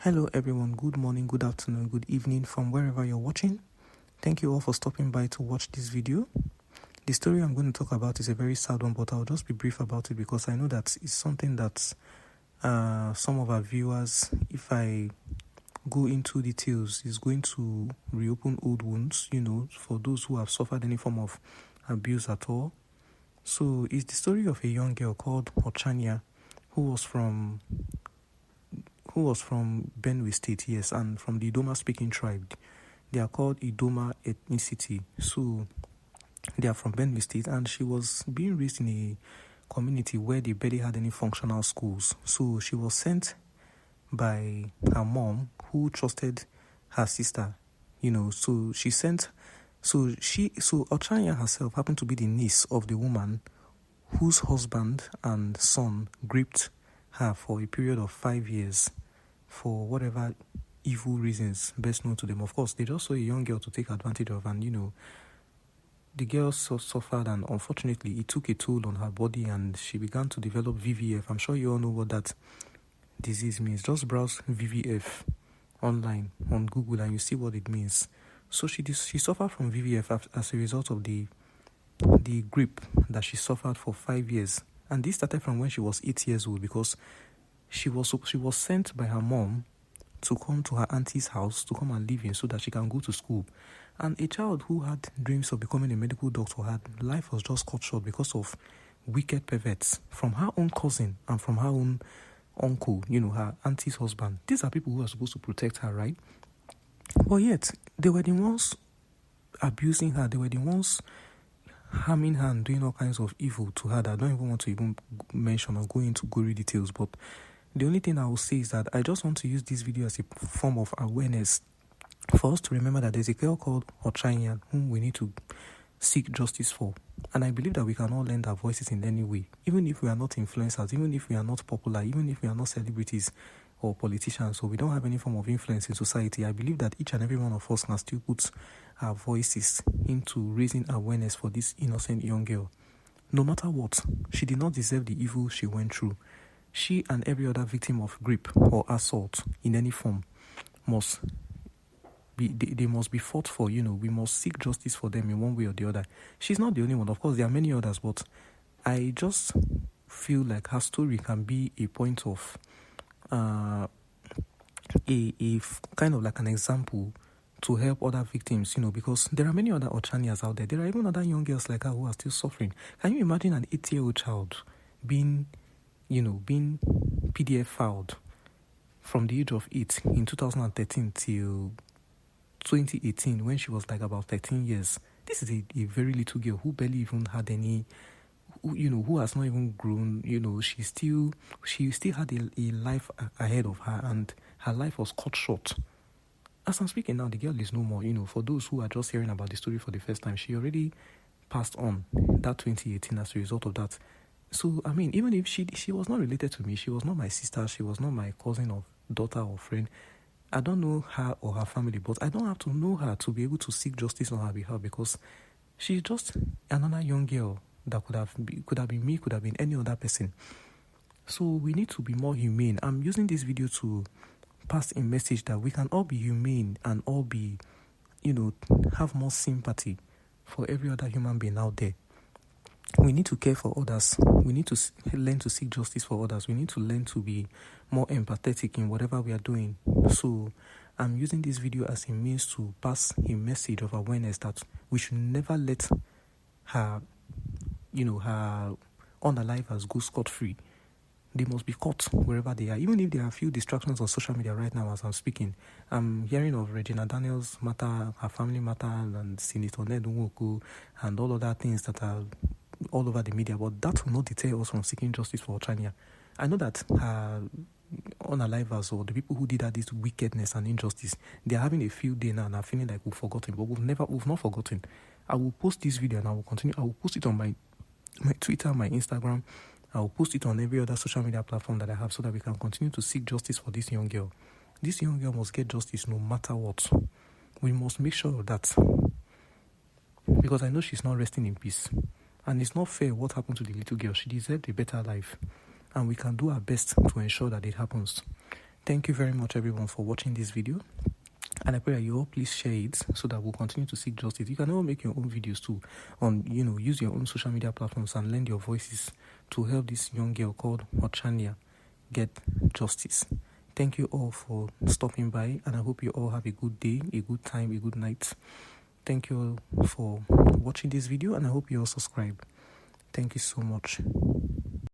Hello everyone, good morning, good afternoon, good evening from wherever you're watching. Thank you all for stopping by to watch this video. The story I'm going to talk about is a very sad one, but I'll just be brief about it because I know that it's something that some of our viewers, if I go into details, is going to reopen old wounds, for those who have suffered any form of abuse at all. So it's the story of a young girl called Ochanya who was from Benue State, yes, and from the Idoma speaking tribe. They are called Idoma ethnicity. So they are from Benue State, and she was being raised in a community where they barely had any functional schools. So she was sent by her mom, who trusted her sister, So Ochanya herself happened to be the niece of the woman whose husband and son gripped her for a period of 5 years for whatever evil reasons best known to them. Of course, they just saw a young girl to take advantage of, and the girl suffered, and unfortunately it took a toll on her body, and she began to develop VVF. I'm sure you all know what that disease means. Just browse VVF online on Google and you see what it means. So she suffered from VVF as a result of the grip that she suffered for 5 years. And this started from when she was 8 years old, because she was sent by her mom to come to her auntie's house to come and live in so that she can go to school. And a child who had dreams of becoming a medical doctor, her life was just cut short because of wicked perverts from her own cousin and from her own uncle, her auntie's husband. These are people who are supposed to protect her, right? But yet, they were the ones abusing her. They were the ones harming her and doing all kinds of evil to her that I don't even want to even mention or go into gory details. But the only thing I will say is that I just want to use this video as a form of awareness for us to remember that there's a girl called Ochanya whom we need to seek justice for. And I believe that we can all lend our voices in any way, even if we are not influencers, even if we are not popular, even if we are not celebrities or politicians, so we don't have any form of influence in society. I believe that each and every one of us can still put our voices into raising awareness for this innocent young girl. No matter what, she did not deserve the evil she went through. She and every other victim of rape or assault in any form must be fought for. We must seek justice for them in one way or the other. She's not the only one. Of course, there are many others, but I just feel like her story can be a point of a kind of like an example to help other victims, because there are many other Ochanyas out there. There are even other young girls like her who are still suffering. Can you imagine an 8-year-old child being PDF filed from the age of 8 in 2013 till 2018 when she was like about 13 years? This is a very little girl who barely even had any, who has not even grown. She still had a life ahead of her, and her life was cut short. As I'm speaking now, the girl is no more. For those who are just hearing about the story for the first time, she already passed on that 2018 as a result of that. So, I mean, even if she was not related to me, she was not my sister, she was not my cousin or daughter or friend, I don't know her or her family, but I don't have to know her to be able to seek justice on her behalf, because she's just another young girl that could have been me, could have been any other person. So we need to be more humane. I'm using this video to pass a message that we can all be humane and all be, have more sympathy for every other human being out there. We need to care for others. We need to learn to seek justice for others. We need to learn to be more empathetic in whatever we are doing. So I'm using this video as a means to pass a message of awareness that we should never let her, her unalivers go scot-free. They must be caught wherever they are. Even if there are a few distractions on social media right now as I'm speaking, I'm hearing of Regina Daniels' matter, her family matter, and Senator Ned Nwoko, and all other things that are all over the media, but that will not deter us from seeking justice for Ochanya. I know that her unalivers, or the people who did her this wickedness and injustice, they are having a field day now and are feeling like we've forgotten, but we've not forgotten. I will post this video and I will continue. I will post it on my Twitter, my Instagram. I will post it on every other social media platform that I have, so that we can continue to seek justice for this young girl. This young girl must get justice no matter what. We must make sure of that, because I know she's not resting in peace. And it's not fair what happened to the little girl. She deserved a better life. And we can do our best to ensure that it happens. Thank you very much, everyone, for watching this video. And I pray that you all please share it so that we'll continue to seek justice. You can all make your own videos too use your own social media platforms and lend your voices to help this young girl called Ochanya get justice. Thank you all for stopping by, and I hope you all have a good day, a good time, a good night. Thank you all for watching this video, and I hope you all subscribe. Thank you so much.